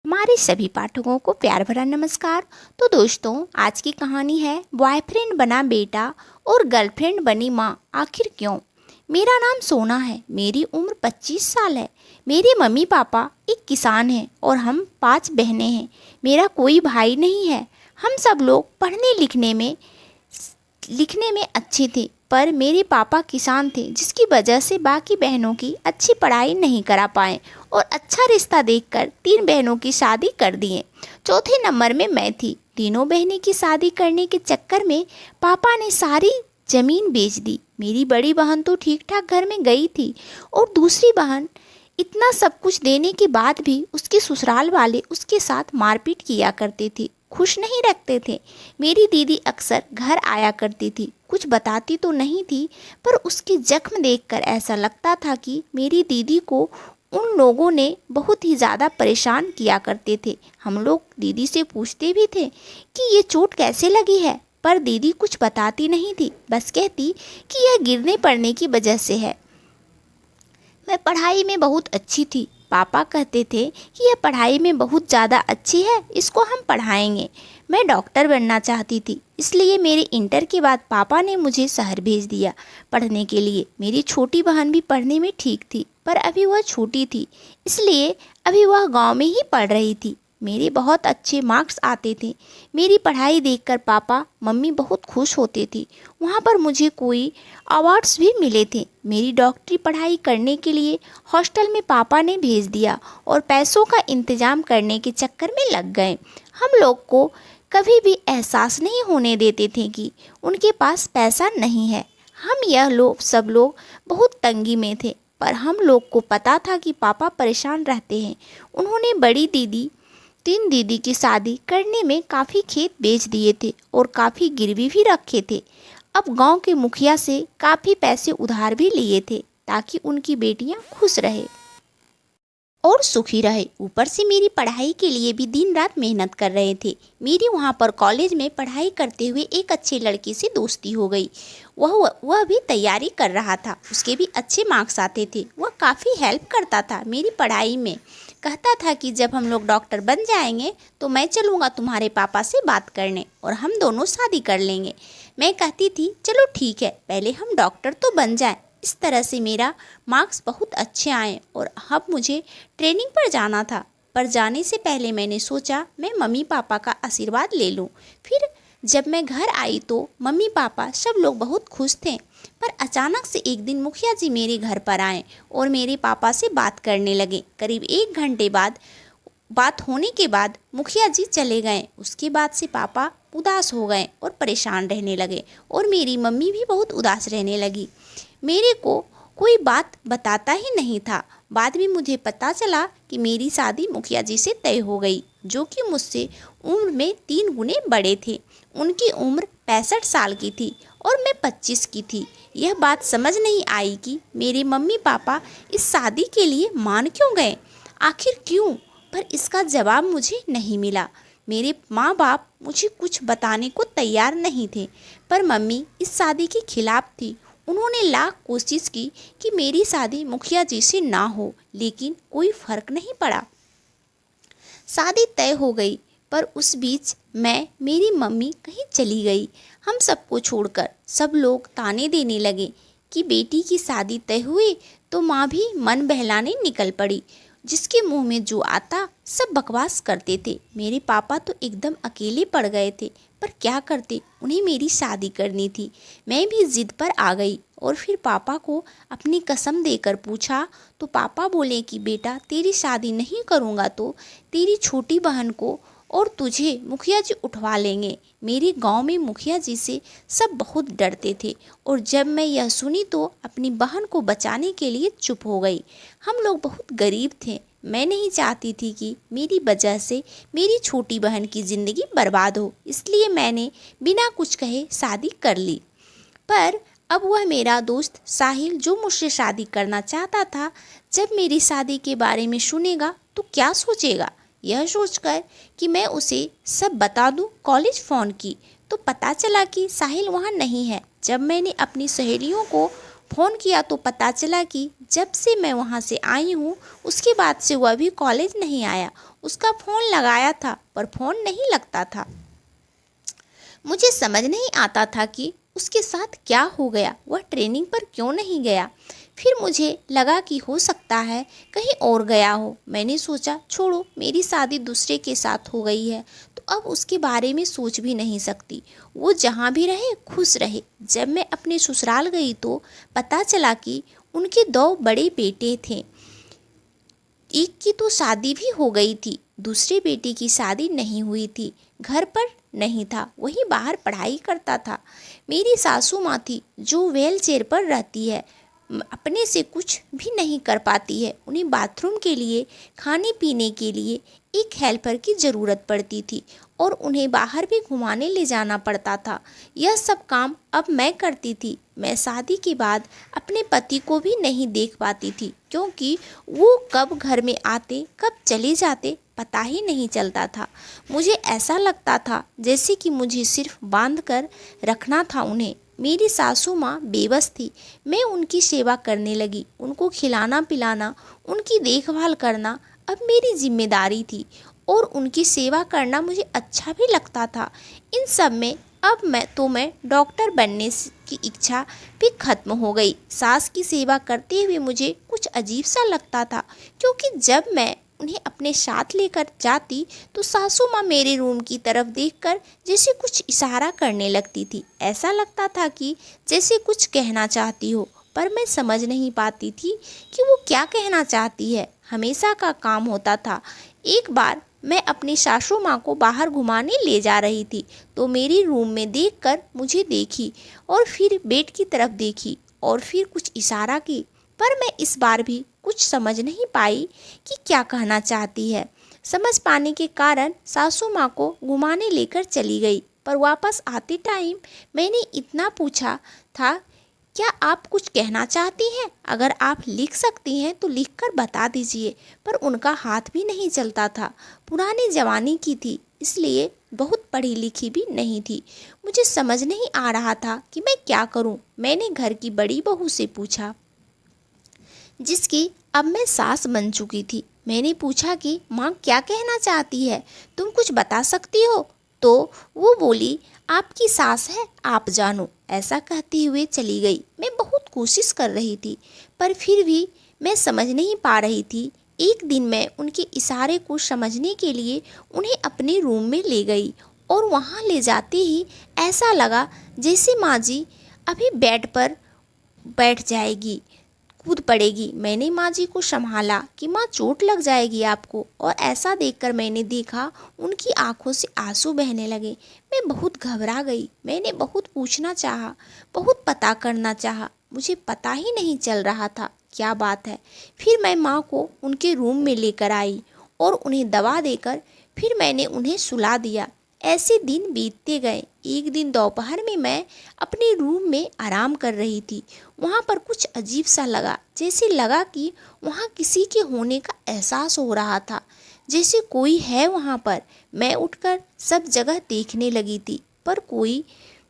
हमारे सभी पाठकों को प्यार भरा नमस्कार। तो दोस्तों, आज की कहानी है बॉयफ्रेंड बना बेटा और गर्लफ्रेंड बनी माँ, आखिर क्यों। मेरा नाम सोना है, मेरी उम्र 25 साल है। मेरे मम्मी पापा एक किसान हैं और हम 5 बहनें हैं। मेरा कोई भाई नहीं है। हम सब लोग पढ़ने लिखने में अच्छे थे, पर मेरे पापा किसान थे, जिसकी वजह से बाकी बहनों की अच्छी पढ़ाई नहीं करा पाए और अच्छा रिश्ता देखकर 3 बहनों की शादी कर दिए। चौथे नंबर में मैं थी। तीनों बहनें की शादी करने के चक्कर में पापा ने सारी जमीन बेच दी। मेरी बड़ी बहन तो ठीक ठाक घर में गई थी और दूसरी बहन इतना सब कुछ देने के बाद भी उसके ससुराल वाले उसके साथ मारपीट किया करते थे, खुश नहीं रखते थे। मेरी दीदी अक्सर घर आया करती थी, कुछ बताती तो नहीं थी, पर उसके जख्म देखकर ऐसा लगता था कि मेरी दीदी को उन लोगों ने बहुत ही ज़्यादा परेशान किया करते थे। हम लोग दीदी से पूछते भी थे कि ये चोट कैसे लगी है, पर दीदी कुछ बताती नहीं थी, बस कहती कि यह गिरने पड़ने की वजह से है। मैं पढ़ाई में बहुत अच्छी थी। पापा कहते थे कि यह पढ़ाई में बहुत ज़्यादा अच्छी है, इसको हम पढ़ाएंगे। मैं डॉक्टर बनना चाहती थी, इसलिए मेरे इंटर के बाद पापा ने मुझे शहर भेज दिया पढ़ने के लिए। मेरी छोटी बहन भी पढ़ने में ठीक थी, पर अभी वह छोटी थी, इसलिए अभी वह गांव में ही पढ़ रही थी। मेरे बहुत अच्छे मार्क्स आते थे। मेरी पढ़ाई देखकर पापा मम्मी बहुत खुश होते थे। वहाँ पर मुझे कोई अवार्ड्स भी मिले थे। मेरी डॉक्टरी पढ़ाई करने के लिए हॉस्टल में पापा ने भेज दिया और पैसों का इंतजाम करने के चक्कर में लग गए। हम लोग को कभी भी एहसास नहीं होने देते थे कि उनके पास पैसा नहीं है। सब लोग बहुत तंगी में थे, पर हम लोग को पता था कि पापा परेशान रहते हैं। उन्होंने बड़ी दीदी 3 दीदी की शादी करने में काफ़ी खेत बेच दिए थे और काफ़ी गिरवी भी रखे थे। अब गांव के मुखिया से काफ़ी पैसे उधार भी लिए थे, ताकि उनकी बेटियां खुश रहे और सुखी रहे। ऊपर से मेरी पढ़ाई के लिए भी दिन रात मेहनत कर रहे थे। मेरी वहाँ पर कॉलेज में पढ़ाई करते हुए एक अच्छे लड़के से दोस्ती हो गई। वह भी तैयारी कर रहा था, उसके भी अच्छे मार्क्स आते थे। वह काफ़ी हेल्प करता था मेरी पढ़ाई में। कहता था कि जब हम लोग डॉक्टर बन जाएंगे तो मैं चलूँगा तुम्हारे पापा से बात करने और हम दोनों शादी कर लेंगे। मैं कहती थी चलो ठीक है, पहले हम डॉक्टर तो बन जाएं। इस तरह से मेरा मार्क्स बहुत अच्छे आए और अब मुझे ट्रेनिंग पर जाना था। पर जाने से पहले मैंने सोचा मैं मम्मी पापा का आशीर्वाद ले लूं। फिर जब मैं घर आई तो मम्मी पापा सब लोग बहुत खुश थे। पर अचानक से एक दिन मुखिया जी मेरे घर पर आए और मेरे पापा से बात करने लगे। करीब 1 घंटे बाद बात होने के बाद मुखिया जी चले गए। उसके बाद से पापा उदास हो गए और परेशान रहने लगे और मेरी मम्मी भी बहुत उदास रहने लगी। मेरे को कोई बात बताता ही नहीं था। बाद में मुझे पता चला कि मेरी शादी मुखिया जी से तय हो गई, जो कि मुझसे उम्र में 3 गुने बड़े थे। उनकी उम्र 65 साल की थी और मैं 25 की थी। यह बात समझ नहीं आई कि मेरे मम्मी पापा इस शादी के लिए मान क्यों गए, आखिर क्यों, पर इसका जवाब मुझे नहीं मिला। मेरे माँ बाप मुझे कुछ बताने को तैयार नहीं थे, पर मम्मी इस शादी के खिलाफ थी। उन्होंने लाख कोशिश की कि मेरी शादी मुखिया जी से ना हो, लेकिन कोई फर्क नहीं पड़ा। शादी तय हो गई, पर उस बीच मेरी मम्मी कहीं चली गई। हम सबको छोड़कर सब लोग ताने देने लगे कि बेटी की शादी तय हुई तो माँ भी मन बहलाने निकल पड़ी। जिसके मुंह में जो आता सब बकवास करते थे। मेरे पापा तो एकदम अकेले पड़ गए थे, पर क्या करते, उन्हें मेरी शादी करनी थी। मैं भी जिद पर आ गई और फिर पापा को अपनी कसम देकर पूछा तो पापा बोले कि बेटा तेरी शादी नहीं करूँगा तो तेरी छोटी बहन को और तुझे मुखिया जी उठवा लेंगे। मेरे गांव में मुखिया जी से सब बहुत डरते थे और जब मैं यह सुनी तो अपनी बहन को बचाने के लिए चुप हो गई। हम लोग बहुत गरीब थे। मैं नहीं चाहती थी कि मेरी वजह से मेरी छोटी बहन की ज़िंदगी बर्बाद हो, इसलिए मैंने बिना कुछ कहे शादी कर ली। पर अब वह मेरा दोस्त साहिल, जो मुझसे शादी करना चाहता था, जब मेरी शादी के बारे में सुनेगा तो क्या सोचेगा। यह सोचकर कि मैं उसे सब बता दूं, कॉलेज फ़ोन की तो पता चला कि साहिल वहाँ नहीं है। जब मैंने अपनी सहेलियों को फ़ोन किया तो पता चला कि जब से मैं वहाँ से आई हूँ उसके बाद से वह भी कॉलेज नहीं आया उसका फ़ोन लगाया था पर फ़ोन नहीं लगता था। मुझे समझ नहीं आता था कि उसके साथ क्या हो गया, वह ट्रेनिंग पर क्यों नहीं गया। फिर मुझे लगा कि हो सकता है कहीं और गया हो। मैंने सोचा छोड़ो, मेरी शादी दूसरे के साथ हो गई है तो अब उसके बारे में सोच भी नहीं सकती। वो जहाँ भी रहे खुश रहे। जब मैं अपने ससुराल गई तो पता चला कि उनके 2 बड़े बेटे थे। एक की तो शादी भी हो गई थी, दूसरे बेटे की शादी नहीं हुई थी, घर पर नहीं था, वहीं बाहर पढ़ाई करता था। मेरी सासू माँ थी जो व्हील चेयर पर रहती है, अपने से कुछ भी नहीं कर पाती है। उन्हें बाथरूम के लिए, खाने पीने के लिए एक हेल्पर की ज़रूरत पड़ती थी और उन्हें बाहर भी घुमाने ले जाना पड़ता था। यह सब काम अब मैं करती थी। मैं शादी के बाद अपने पति को भी नहीं देख पाती थी क्योंकि वो कब घर में आते कब चले जाते पता ही नहीं चलता था। मुझे ऐसा लगता था जैसे कि मुझे सिर्फ बांध कर रखना था उन्हें। मेरी सासू माँ बेबस थी। मैं उनकी सेवा करने लगी। उनको खिलाना पिलाना, उनकी देखभाल करना अब मेरी जिम्मेदारी थी और उनकी सेवा करना मुझे अच्छा भी लगता था। इन सब में अब मैं डॉक्टर बनने की इच्छा भी खत्म हो गई। सास की सेवा करते हुए मुझे कुछ अजीब सा लगता था क्योंकि जब मैं उन्हें अपने साथ लेकर जाती तो सासू माँ मेरे रूम की तरफ देखकर जैसे कुछ इशारा करने लगती थी। ऐसा लगता था कि जैसे कुछ कहना चाहती हो, पर मैं समझ नहीं पाती थी कि वो क्या कहना चाहती है। हमेशा का काम होता था। एक बार मैं अपनी सासू माँ को बाहर घुमाने ले जा रही थी तो मेरी रूम में देखकर मुझे देखी और फिर बेड की तरफ देखी और फिर कुछ इशारा की, पर मैं इस बार भी कुछ समझ नहीं पाई कि क्या कहना चाहती है। समझ पाने के कारण सासू माँ को घुमाने लेकर चली गई, पर वापस आते टाइम मैंने इतना पूछा था, क्या आप कुछ कहना चाहती हैं? अगर आप लिख सकती हैं तो लिखकर बता दीजिए। पर उनका हाथ भी नहीं चलता था। पुराने ज़माने की थी, इसलिए बहुत पढ़ी लिखी भी नहीं थी। मुझे समझ नहीं आ रहा था कि मैं क्या करूं। मैंने घर की बड़ी बहू से पूछा, जिसकी अब मैं सास बन चुकी थी। मैंने पूछा कि माँ क्या कहना चाहती है, तुम कुछ बता सकती हो? तो वो बोली, आपकी सास है, आप जानो। ऐसा कहते हुए चली गई। मैं बहुत कोशिश कर रही थी पर फिर भी मैं समझ नहीं पा रही थी। एक दिन मैं उनके इशारे को समझने के लिए उन्हें अपने रूम में ले गई और वहाँ ले जाते ही ऐसा लगा जैसे माँ जी अभी बेड पर बैठ जाएगी, कूद पड़ेगी। मैंने माँ जी को संभाला कि माँ चोट लग जाएगी आपको, और ऐसा देखकर मैंने देखा उनकी आंखों से आंसू बहने लगे। मैं बहुत घबरा गई। मैंने बहुत पूछना चाहा, बहुत पता करना चाहा, मुझे पता ही नहीं चल रहा था क्या बात है। फिर मैं माँ को उनके रूम में लेकर आई और उन्हें दवा देकर फिर मैंने उन्हें सुला दिया। ऐसे दिन बीतते गए। एक दिन दोपहर में मैं अपने रूम में आराम कर रही थी। वहाँ पर कुछ अजीब सा लगा, जैसे लगा कि वहाँ किसी के होने का एहसास हो रहा था, जैसे कोई है वहाँ पर। मैं उठकर सब जगह देखने लगी थी पर कोई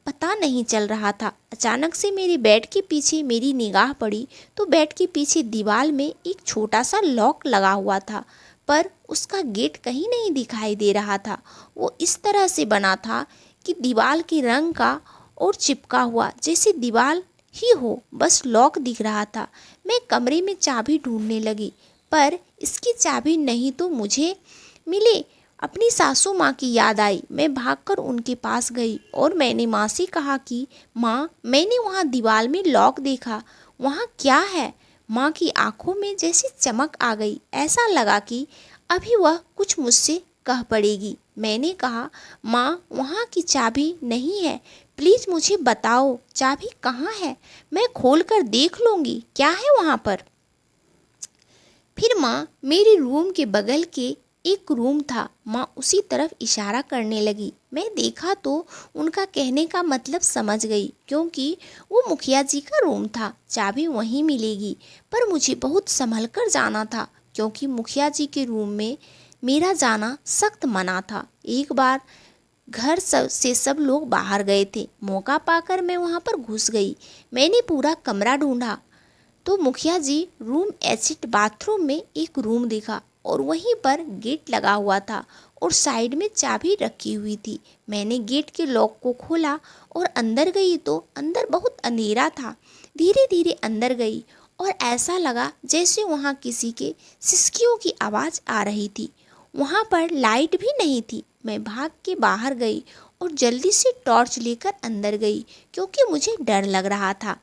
पता नहीं चल रहा था। अचानक से मेरे बेड के पीछे मेरी निगाह पड़ी तो बेड के पीछे दीवार में एक छोटा सा लॉक लगा हुआ था, पर उसका गेट कहीं नहीं दिखाई दे रहा था। वो इस तरह से बना था कि दीवार के रंग का और चिपका हुआ जैसे दीवार ही हो, बस लॉक दिख रहा था। मैं कमरे में चाबी ढूंढने लगी पर इसकी चाबी नहीं तो मुझे मिले। अपनी सासू माँ की याद आई। मैं भागकर उनके पास गई और मैंने माँ से कहा कि माँ, मैंने वहाँ दीवार में लॉक देखा, वहाँ क्या है? माँ की आंखों में जैसी चमक आ गई। ऐसा लगा कि अभी वह कुछ मुझसे कह पड़ेगी। मैंने कहा, माँ, वहाँ की चाबी नहीं है, प्लीज़ मुझे बताओ चाबी कहाँ है, मैं खोल कर देख लूँगी क्या है वहाँ पर। फिर माँ मेरे रूम के बगल के एक रूम था, माँ उसी तरफ इशारा करने लगी। मैं देखा तो उनका कहने का मतलब समझ गई क्योंकि वो मुखिया जी का रूम था, चाबी वहीं मिलेगी। पर मुझे बहुत संभल कर जाना था क्योंकि मुखिया जी के रूम में मेरा जाना सख्त मना था। एक बार घर से सब लोग बाहर गए थे, मौका पाकर मैं वहाँ पर घुस गई। मैंने पूरा कमरा ढूंढा तो मुखिया जी रूम एचिट बाथरूम में एक रूम दिखा। और वहीं पर गेट लगा हुआ था और साइड में चाबी रखी हुई थी। मैंने गेट के लॉक को खोला और अंदर गई तो अंदर बहुत अंधेरा था। धीरे धीरे अंदर गई और ऐसा लगा जैसे वहाँ किसी के सिसकियों की आवाज़ आ रही थी। वहाँ पर लाइट भी नहीं थी। मैं भाग के बाहर गई और जल्दी से टॉर्च लेकर अंदर गई क्योंकि मुझे डर लग रहा था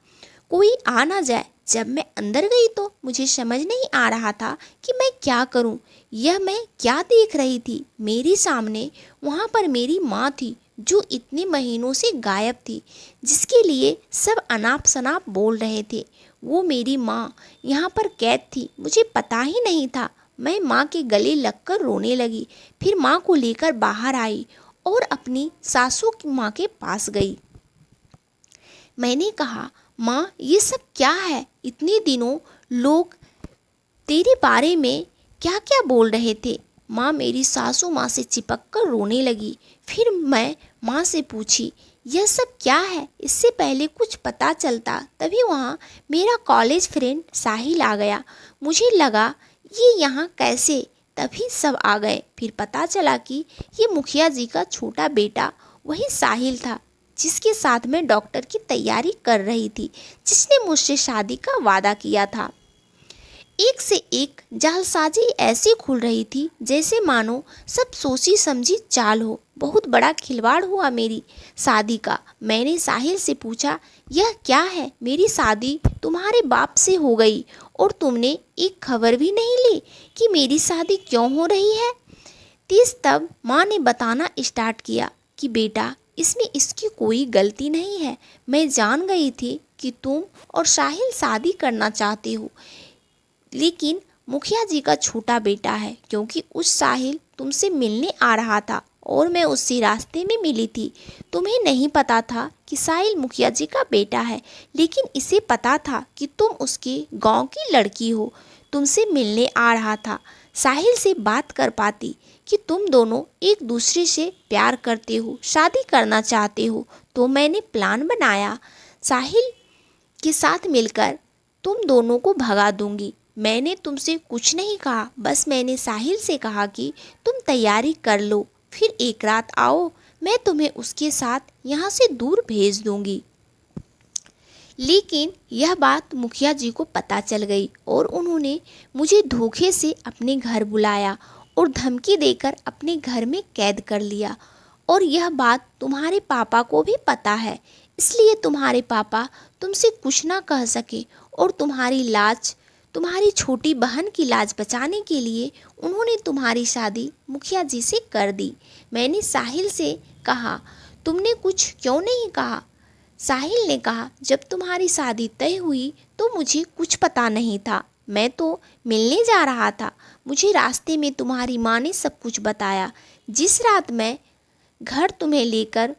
कोई आ ना जाए। जब मैं अंदर गई तो मुझे समझ नहीं आ रहा था कि मैं क्या करूं। यह मैं क्या देख रही थी। मेरे सामने वहाँ पर मेरी माँ थी जो इतने महीनों से गायब थी, जिसके लिए सब अनाप शनाप बोल रहे थे। वो मेरी माँ यहाँ पर कैद थी, मुझे पता ही नहीं था। मैं माँ के गले लगकर रोने लगी। फिर माँ को लेकर बाहर आई और अपनी सासू की माँ के पास गई। मैंने कहा, माँ ये सब क्या है? इतने दिनों लोग तेरे बारे में क्या क्या बोल रहे थे। माँ मेरी सासू माँ से चिपक कर रोने लगी। फिर मैं माँ से पूछी, यह सब क्या है? इससे पहले कुछ पता चलता। तभी वहाँ मेरा कॉलेज फ्रेंड साहिल आ गया। मुझे लगा ये यहाँ कैसे, तभी सब आ गए। फिर पता चला कि ये मुखिया जी का छोटा बेटा वही साहिल था जिसके साथ मैं डॉक्टर की तैयारी कर रही थी, जिसने मुझसे शादी का वादा किया था। एक से एक जालसाजी ऐसी खुल रही थी जैसे मानो सब सोची समझी चाल हो। बहुत बड़ा खिलवाड़ हुआ मेरी शादी का। मैंने साहिल से पूछा, यह क्या है? मेरी शादी तुम्हारे बाप से हो गई और तुमने एक खबर भी नहीं ली कि मेरी शादी क्यों हो रही है। तब माँ ने बताना स्टार्ट किया कि बेटा इसमें इसकी कोई गलती नहीं है। मैं जान गई थी कि तुम और साहिल शादी करना चाहते हो, लेकिन मुखिया जी का छोटा बेटा है, क्योंकि उस साहिल तुमसे मिलने आ रहा था और मैं उससे रास्ते में मिली थी। तुम्हें नहीं पता था कि साहिल मुखिया जी का बेटा है, लेकिन इसे पता था कि तुम उसके गांव की लड़की हो। तुमसे मिलने आ रहा था। साहिल से बात कर पाती कि तुम दोनों एक दूसरे से प्यार करते हो, शादी करना चाहते हो, तो मैंने प्लान बनाया साहिल के साथ मिलकर तुम दोनों को भगा दूंगी। मैंने तुमसे कुछ नहीं कहा, बस मैंने साहिल से कहा कि तुम तैयारी कर लो, फिर एक रात आओ, मैं तुम्हें उसके साथ यहाँ से दूर भेज दूंगी। लेकिन यह बात मुखिया जी को पता चल गई और उन्होंने मुझे धोखे से अपने घर बुलाया और धमकी देकर अपने घर में कैद कर लिया। और यह बात तुम्हारे पापा को भी पता है, इसलिए तुम्हारे पापा तुमसे कुछ ना कह सके और तुम्हारी लाज, तुम्हारी छोटी बहन की लाज बचाने के लिए उन्होंने तुम्हारी शादी मुखिया जी से कर दी। मैंने साहिल से कहा, तुमने कुछ क्यों नहीं कहा? साहिल ने कहा, जब तुम्हारी शादी तय हुई तो मुझे कुछ पता नहीं था, मैं तो मिलने जा रहा था। मुझे रास्ते में तुम्हारी माँ ने सब कुछ बताया। जिस रात मैं घर तुम्हें लेकर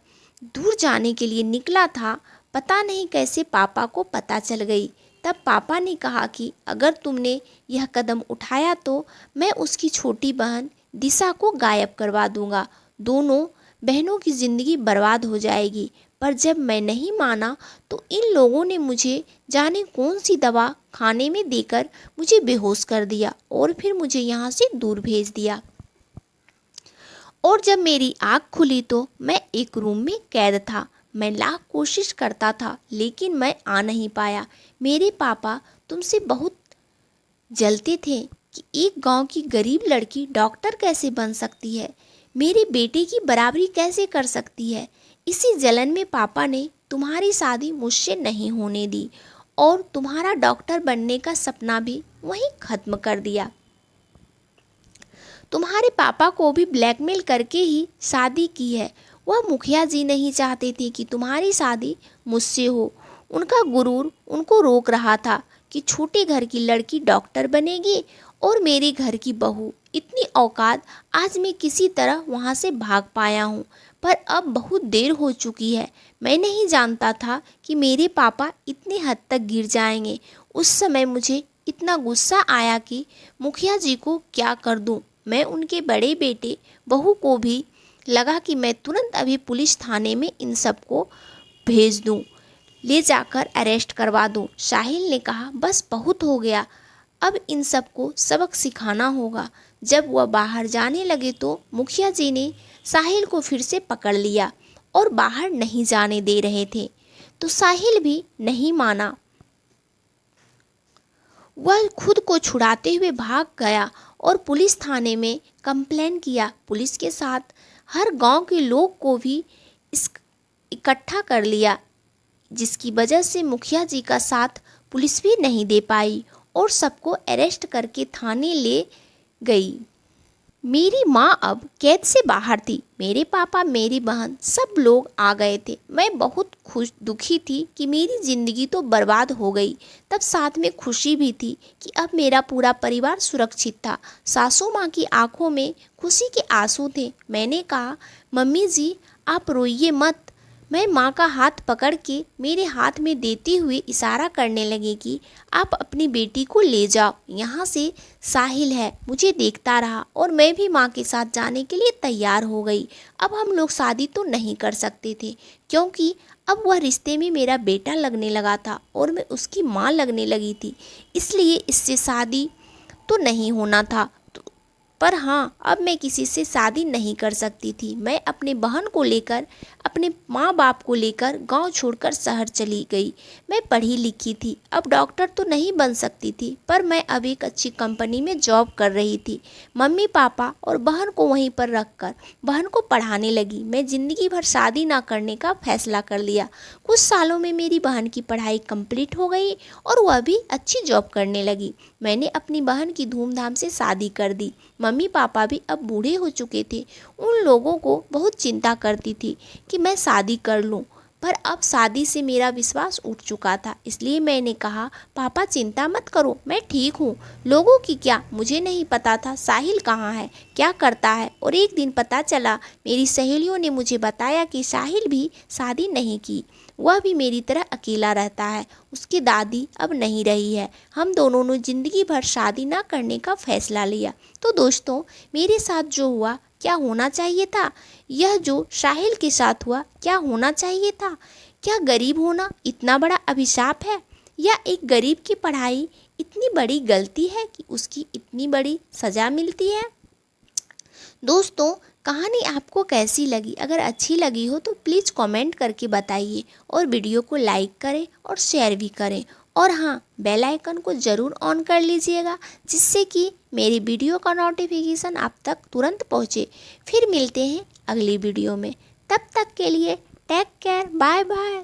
दूर जाने के लिए निकला था, पता नहीं कैसे पापा को पता चल गई। तब पापा ने कहा कि अगर तुमने यह कदम उठाया तो मैं उसकी छोटी बहन दिशा को गायब करवा दूंगा। दोनों बहनों की ज़िंदगी बर्बाद हो जाएगी। पर जब मैं नहीं माना तो इन लोगों ने मुझे जाने कौन सी दवा खाने में देकर मुझे बेहोश कर दिया और फिर मुझे यहाँ से दूर भेज दिया। और जब मेरी आँख खुली तो मैं एक रूम में कैद था। मैं लाख कोशिश करता था लेकिन मैं आ नहीं पाया। मेरे पापा तुमसे बहुत जलते थे कि एक गांव की गरीब लड़की डॉक्टर कैसे बन सकती है, मेरे बेटे की बराबरी कैसे कर सकती है। इसी जलन में पापा ने तुम्हारी शादी मुझसे नहीं होने दी और तुम्हारा डॉक्टर बनने का सपना भी वहीं खत्म कर दिया। तुम्हारे पापा को भी ब्लैकमेल करके ही शादी की है। वह मुखिया जी नहीं चाहते थे कि तुम्हारी शादी मुझसे हो। उनका गुरूर उनको रोक रहा था कि छोटे घर की लड़की डॉक्टर बनेगी और मेरे घर की बहू। इतनी औकात आज मैं किसी तरह वहाँ से भाग पाया हूँ, पर अब बहुत देर हो चुकी है। मैं नहीं जानता था कि मेरे पापा इतनी हद तक गिर जाएंगे। उस समय मुझे इतना गुस्सा आया कि मुखिया जी को क्या कर दूँ। मैं उनके बड़े बेटे बहू को भी लगा कि मैं तुरंत अभी पुलिस थाने में इन सबको भेज दूँ, ले जाकर अरेस्ट करवा दूँ। साहिल ने कहा, बस बहुत हो गया, अब इन सबको सबक सिखाना होगा। जब वह बाहर जाने लगे तो मुखिया जी ने साहिल को फिर से पकड़ लिया और बाहर नहीं जाने दे रहे थे, तो साहिल भी नहीं माना। वह खुद को छुड़ाते हुए भाग गया और पुलिस थाने में कंप्लेन किया। पुलिस के साथ हर गांव के लोग को भी इकट्ठा कर लिया, जिसकी वजह से मुखिया जी का साथ पुलिस भी नहीं दे पाई और सबको अरेस्ट करके थाने ले गई। मेरी माँ अब कैद से बाहर थी। मेरे पापा, मेरी बहन, सब लोग आ गए थे। मैं बहुत दुखी थी कि मेरी ज़िंदगी तो बर्बाद हो गई। तब साथ में खुशी भी थी कि अब मेरा पूरा परिवार सुरक्षित था। सासू माँ की आंखों में खुशी के आंसू थे। मैंने कहा, मम्मी जी आप रोइए मत। मैं माँ का हाथ पकड़ के मेरे हाथ में देते हुए इशारा करने लगी कि आप अपनी बेटी को ले जाओ, यहाँ से साहिल है। मुझे देखता रहा और मैं भी माँ के साथ जाने के लिए तैयार हो गई। अब हम लोग शादी तो नहीं कर सकते थे, क्योंकि अब वह रिश्ते में मेरा बेटा लगने लगा था और मैं उसकी माँ लगने लगी थी, इसलिए इससे शादी तो नहीं होना था। पर हाँ, अब मैं किसी से शादी नहीं कर सकती थी। मैं अपने बहन को लेकर, अपने माँ बाप को लेकर गांव छोड़कर शहर चली गई। मैं पढ़ी लिखी थी, अब डॉक्टर तो नहीं बन सकती थी, पर मैं अब एक अच्छी कंपनी में जॉब कर रही थी। मम्मी पापा और बहन को वहीं पर रखकर बहन को पढ़ाने लगी। मैं ज़िंदगी भर शादी ना करने का फैसला कर लिया। कुछ सालों में मेरी बहन की पढ़ाई कंप्लीट हो गई और वह भी अच्छी जॉब करने लगी। मैंने अपनी बहन की धूमधाम से शादी कर दी। मम्मी पापा भी अब बूढ़े हो चुके थे। उन लोगों को बहुत चिंता करती थी कि मैं शादी कर लूं, पर अब शादी से मेरा विश्वास उठ चुका था। इसलिए मैंने कहा, पापा चिंता मत करो, मैं ठीक हूँ। लोगों की क्या, मुझे नहीं पता था साहिल कहाँ है, क्या करता है। और एक दिन पता चला, मेरी सहेलियों ने मुझे बताया कि साहिल भी शादी नहीं की, वह भी मेरी तरह अकेला रहता है। उसकी दादी अब नहीं रही है। हम दोनों ने ज़िंदगी भर शादी ना करने का फैसला लिया। तो दोस्तों, मेरे साथ जो हुआ क्या होना चाहिए था? यह जो साहिल के साथ हुआ क्या होना चाहिए था? क्या गरीब होना इतना बड़ा अभिशाप है, या एक गरीब की पढ़ाई इतनी बड़ी गलती है कि उसकी इतनी बड़ी सज़ा मिलती है? दोस्तों, कहानी आपको कैसी लगी? अगर अच्छी लगी हो तो प्लीज़ कमेंट करके बताइए और वीडियो को लाइक करें और शेयर भी करें। और हाँ, बेल आइकन को ज़रूर ऑन कर लीजिएगा, जिससे कि मेरी वीडियो का नोटिफिकेशन आप तक तुरंत पहुँचे। फिर मिलते हैं अगली वीडियो में। तब तक के लिए टेक केयर, बाय बाय।